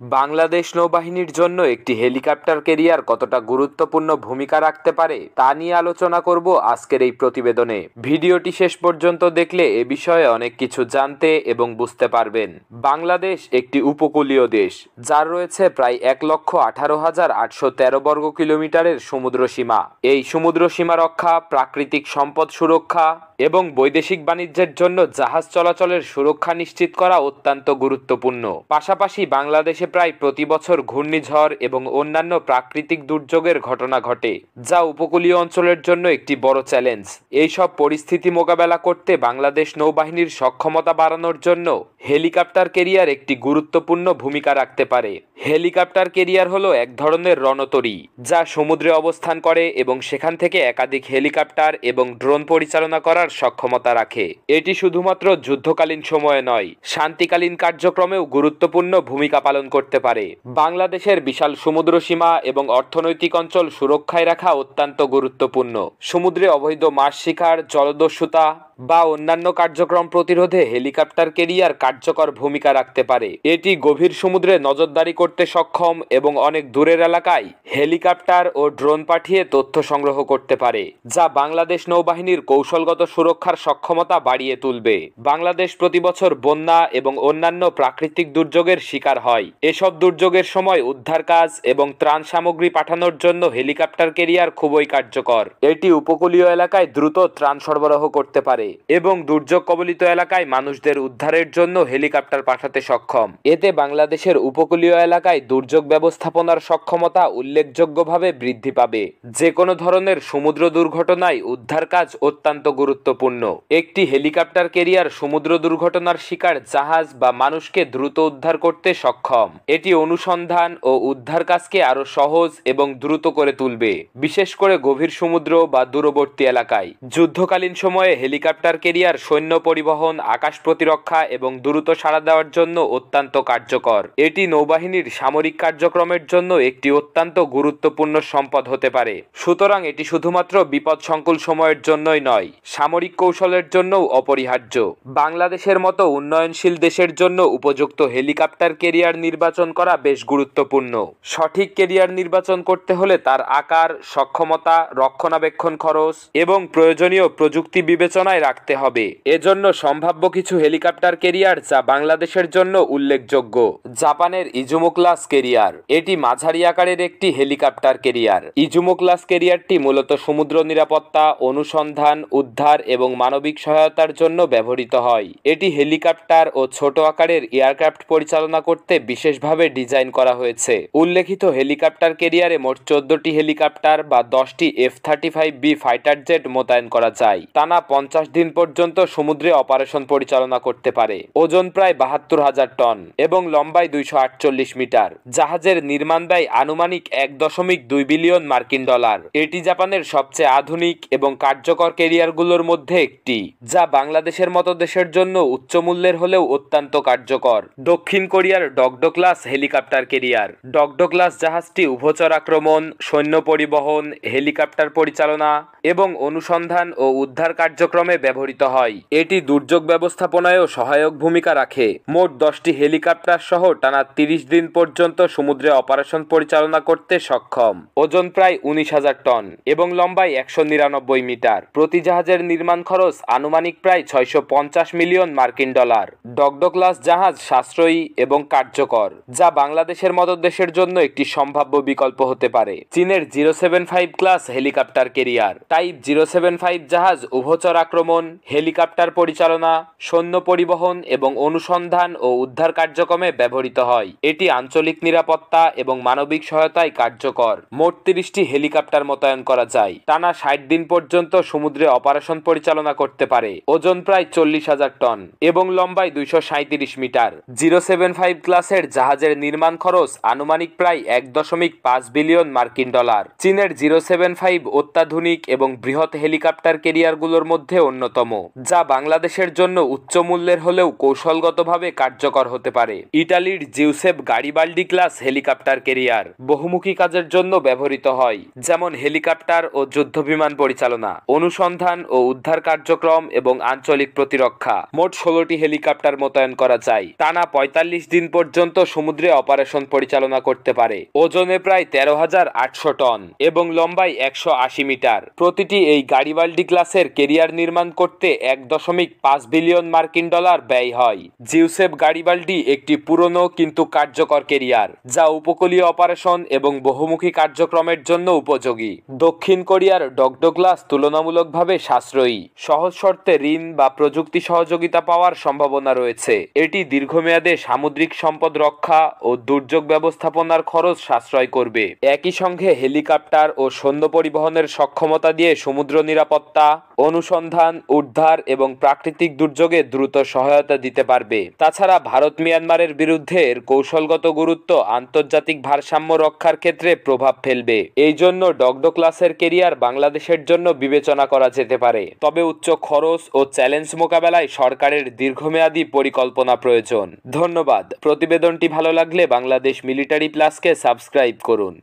বাংলাদেশ নৌবাহিনীর জন্য একটি হেলিকপ্টার ক্যারিয়ার কতটা গুরুত্বপূর্ণ ভূমিকা রাখতে পারে তা নিয়ে আলোচনা করব আজকের এই প্রতিবেদনে। ভিডিওটি শেষ পর্যন্ত দেখলে এ বিষয়ে অনেক কিছু জানতে এবং বুঝতে পারবেন। বাংলাদেশ একটি উপকূলীয় দেশ, যার রয়েছে প্রায় 1,18,813 বর্গ কিলোমিটারের সমুদ্র সীমা। এই সমুদ্র সীমা রক্ষা, প্রাকৃতিক সম্পদ সুরক্ষা এবং বৈদেশিক বাণিজ্যের জন্য জাহাজ চলাচলের সুরক্ষা নিশ্চিত করা অত্যন্ত গুরুত্বপূর্ণ। পাশাপাশি বাংলাদেশে প্রায় প্রতি বছর ঘূর্ণিঝড় এবং অন্যান্য প্রাকৃতিক দুর্যোগের ঘটনা ঘটে, যা উপকূলীয় অঞ্চলের জন্য একটি বড় চ্যালেঞ্জ। এই সব পরিস্থিতি মোকাবেলা করতে বাংলাদেশ নৌবাহিনীর সক্ষমতা বাড়ানোর জন্য হেলিকপ্টার ক্যারিয়ার একটি গুরুত্বপূর্ণ ভূমিকা রাখতে পারে। হেলিকপ্টার ক্যারিয়ার হলো এক ধরনের রণতরী, যা সমুদ্রে অবস্থান করে এবং সেখান থেকে একাধিক হেলিকপ্টার এবং ড্রোন পরিচালনা করার সক্ষমতা রাখে। এটি শুধুমাত্র যুদ্ধকালীন সময়ে নয়, শান্তিকালীন কার্যক্রমেও গুরুত্বপূর্ণ ভূমিকা পালন করতে পারে। বাংলাদেশের বিশাল সমুদ্র সীমা এবং অর্থনৈতিক অঞ্চল সুরক্ষায় রাখা অত্যন্ত গুরুত্বপূর্ণ। সমুদ্রে অবৈধ মাছ শিকার, জলদস্যুতা বা অন্যান্য কার্যক্রম প্রতিরোধে হেলিকপ্টার ক্যারিয়ার কার্যকর ভূমিকা রাখতে পারে। এটি গভীর সমুদ্রে নজরদারি করতে সক্ষম এবং অনেক দূরের এলাকায় হেলিকপ্টার ও ড্রোন পাঠিয়ে তথ্য সংগ্রহ করতে পারে, যা বাংলাদেশ নৌবাহিনীর কৌশলগত সুরক্ষার সক্ষমতা বাড়িয়ে তুলবে। বাংলাদেশ প্রতি বছর বন্যা এবং অন্যান্য প্রাকৃতিক দুর্যোগের শিকার হয়। এসব দুর্যোগের সময় উদ্ধার কাজ এবং ত্রাণ সামগ্রী পাঠানোর জন্য হেলিকপ্টার ক্যারিয়ার খুবই কার্যকর। এটি উপকূলীয় এলাকায় দ্রুত ত্রাণ সরবরাহ করতে পারে এবং দুর্যোগ কবলিত এলাকায় মানুষদের উদ্ধারের জন্য হেলিকপ্টার পাঠাতে সক্ষম। এতে বাংলাদেশের উপকূলীয় এলাকায় দুর্যোগ ব্যবস্থাপনার সক্ষমতা উল্লেখযোগ্যভাবে বৃদ্ধি পাবে। যে কোনো ধরনের সমুদ্র দুর্ঘটনায় উদ্ধার কাজ অত্যন্ত গুরুত্বপূর্ণ। একটি হেলিকপ্টার ক্যারিয়ার সমুদ্র দুর্ঘটনার শিকার জাহাজ বা মানুষকে দ্রুত উদ্ধার করতে সক্ষম। এটি অনুসন্ধান ও উদ্ধার কাজকে আরো সহজ এবং দ্রুত করে তুলবে, বিশেষ করে গভীর সমুদ্র বা দূরবর্তী এলাকায়। যুদ্ধকালীন সময়ে হেলিকপ্টার ক্যারিয়ার সৈন্য পরিবহন, আকাশ প্রতিরক্ষা এবং দ্রুত সাড়া দেওয়ার জন্য অত্যন্ত কার্যকর। এটি নৌবাহিনীর সামরিক কার্যক্রমের জন্য একটি অত্যন্ত গুরুত্বপূর্ণ সম্পদ হতে পারে। সুতরাং এটি শুধুমাত্র বিপদসংকুল সময়ের জন্যই নয়, সামরিক কৌশলের জন্যও অপরিহার্য। বাংলাদেশের মতো উন্নয়নশীল দেশের জন্য উপযুক্ত হেলিকপ্টার ক্যারিয়ার নির্বাচন করা বেশ গুরুত্বপূর্ণ। সঠিক ক্যারিয়ার নির্বাচন করতে হলে তার আকার, সক্ষমতা, রক্ষণাবেক্ষণ খরচ এবং প্রয়োজনীয় প্রযুক্তি বিবেচনায় রাখতে হবে। এজন্য সম্ভাব্য কিছু হেলিকপ্টার ক্যারিয়ার যা বাংলাদেশের জন্য উল্লেখযোগ্য: জাপানের ইজুমো ক্লাস ক্যারিয়ার। এটি মাঝারি আকারের একটি হেলিকপ্টার ক্যারিয়ার। ইজুমো ক্লাস ক্যারিয়ারটি মূলত সমুদ্র নিরাপত্তা, অনুসন্ধান, উদ্ধার এবং মানবিক সহায়তার জন্য ব্যবহৃত হয়। এটি হেলিকপ্টার ও ছোট আকারের এয়ারক্রাফট পরিচালনা করতে বিশেষভাবে ডিজাইন করা হয়েছে। উল্লেখিত হেলিকপ্টার ক্যারিয়ারে মোট 14টি হেলিকপ্টার বা 10টি F-35B ফাইটার জেট মোতায়েন করা যায়। টানা 50 দিন পর্যন্ত সমুদ্রে অপারেশন পরিচালনা করতে পারে। ওজন প্রায় 72,000 টন এবং লম্বায় 248 মিটার। জাহাজের নির্মাণ ব্যয় আনুমানিক $1.2 বিলিয়ন। এটি জাপানের সবচেয়ে আধুনিক এবং কার্যকর ক্যারিয়ারগুলোর মধ্যে একটি, যা বাংলাদেশের মতো দেশের জন্য উচ্চ মূল্যের হলেও অত্যন্ত কার্যকর। দক্ষিণ কোরিয়ার ডগডো ক্লাস হেলিকপ্টার ক্যারিয়ার। ডগডো ক্লাস জাহাজটি উভচর আক্রমণ, সৈন্য পরিবহন, হেলিকপ্টার পরিচালনা এবং অনুসন্ধান ও উদ্ধার কার্যক্রমে ব্যবহৃত হয়। এটি দুর্যোগ ব্যবস্থাপনায়ও সহায়ক ভূমিকা রাখে। মোট 10টি হেলিকপ্টার সহ টানা 30 দিন পর্যন্ত সমুদ্রে অপারেশন পরিচালনা করতে সক্ষম। ওজন প্রায় 19,000 টন এবং লম্বায় 199 মিটার। প্রতি জাহাজের নির্মাণ খরচ আনুমানিক প্রায় $650 মিলিয়ন। ডগডো ক্লাস জাহাজ সাশ্রয়ী এবং কার্যকর, যা বাংলাদেশের মতো দেশের জন্য একটি সম্ভাব্য বিকল্প হতে পারে। চীনের 075 ক্লাস হেলিকপ্টার ক্যারিয়ার। টাইপ 075 জাহাজ উভচর আক্রমণ, হেলিকপ্টার পরিচালনা, সৈন্য পরিবহন এবং অনুসন্ধান ও উদ্ধার কার্যক্রমে ব্যবহৃত হয়। এটি আঞ্চলিক নিরাপত্তা এবং মানবিক সহায়তায় কার্যকর। মোট 30টি হেলিকপ্টার মোতায়েন করা যায়। টানা 60 দিন পর্যন্ত সমুদ্রে অপারেশন পরিচালনা করতে পারে। ওজন প্রায় 40,000 টন এবং লম্বায় 237 মিটার। 075 ক্লাসের জাহাজের নির্মাণ খরচ আনুমানিক প্রায় $1.5 বিলিয়ন। চীনের 075 অত্যাধুনিক এবং বৃহৎ হেলিকপ্টার ক্যারিয়ারগুলোর মধ্যে অন্যতম, যা বাংলাদেশের জন্য উচ্চ মূল্যের হলেও কৌশলগতভাবে কার্যকর হতে পারে। ইটালির জিউসেপ গারিবাল্ডি ক্লাস হেলিকপ্টার ক্যারিয়ার বহুমুখী কাজের জন্য ব্যবহৃত হয়, যেমন হেলিকপ্টার ও যুদ্ধবিমান পরিচালনা, অনুসন্ধান ও উদ্ধার কার্যক্রম এবং আঞ্চলিক প্রতিরক্ষা। মোট 16টি হেলিকপ্টার মোতায়েন করা যায়। টানা 45 দিন পর্যন্ত সমুদ্রে অপারেশন পরিচালনা করতে পারে। ওজনে প্রায় 13,800 টন এবং লম্বায় 180 মিটার। প্রতিটি এই গারিবাল্ডি ক্লাসের কেরিয়ার নির্মাণ করতে 1.5 বিলিয়ন মার্কিন ডলার ব্যয় হয়। জিউসেপ গারিবাল্ডি একটি পুরনো কিন্তু কার্যকর কেরিয়ার, যা উপকূলীয় অপারেশন এবং বহুমুখী কার্যক্রমের জন্য উপযোগী। দক্ষিণ কোরিয়ার ডগডো ক্লাস তুলনামূলকভাবে সাশ্রয়ী, সহজ শর্তে ঋণ বা প্রযুক্তি সহযোগিতা পাওয়ার সম্ভাবনা রয়েছে। এটি দীর্ঘমেয়াদে সামুদ্রিক সম্পদ রক্ষা ও দুর্যোগ ব্যবস্থাপনার খরচ সাশ্রয় করবে। একই সঙ্গে হেলিকপ্টার ও সৈন্য পরিবহনের সক্ষমতা দিয়ে সমুদ্র নিরাপত্তা, অনুসন্ধান, উদ্ধার এবং প্রাকৃতিক দুর্যোগে দ্রুত সহায়তা দিতে পারবে। তাছাড়া ভারত মিয়ানমারের বিরুদ্ধে এর কৌশলগত গুরুত্ব আন্তর্জাতিক ভারসাম্য রক্ষার ক্ষেত্রে প্রভাব ফেলবে। এই জন্য ডগডো ক্লাসের কেরিয়ার বাংলাদেশের জন্য বিবেচনা করা যেতে পারে। তবে উচ্চ খরচ ও চ্যালেঞ্জ মোকাবেলায় সরকারের দীর্ঘমেয়াদী পরিকল্পনা প্রয়োজন। ধন্যবাদ। প্রতিবেদনটি ভালো লাগলে বাংলাদেশ মিলিটারি প্লাসকে সাবস্ক্রাইব করুন।